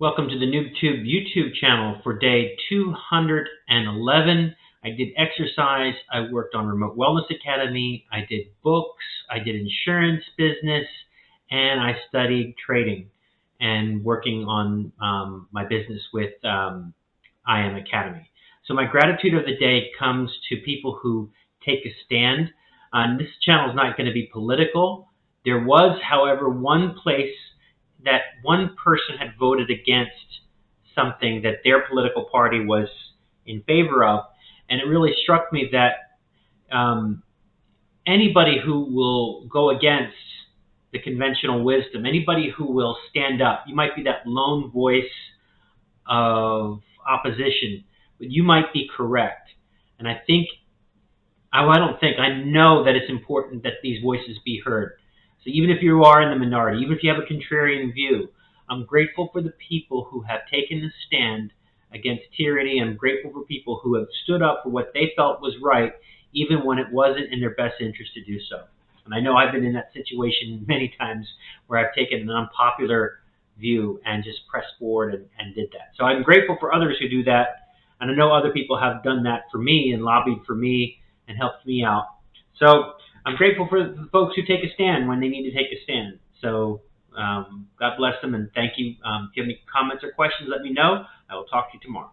Welcome to the NoobTube YouTube channel for day 211. I did exercise, I worked on Remote Wellness Academy, I did books, I did insurance business, and I studied trading and working on my business with IM Academy. So my gratitude of the day comes to people who take a stand. This channel is not going to be political. There was, however, one place that one person had voted against something that their political party was in favor of, and it really struck me that anybody who will go against the conventional wisdom, anybody who will stand up, you might be that lone voice of opposition, but you might be correct. And I know that it's important that these voices be heard. So even if you are in the minority, even if you have a contrarian view, I'm grateful for the people who have taken a stand against tyranny. I'm grateful for people who have stood up for what they felt was right, even when it wasn't in their best interest to do so. And I know I've been in that situation many times where I've taken an unpopular view and just pressed forward and did that. So I'm grateful for others who do that. And I know other people have done that for me and lobbied for me and helped me out. So I'm grateful for the folks who take a stand when they need to take a stand. So God bless them and thank you. If you have any comments or questions, let me know. I will talk to you tomorrow.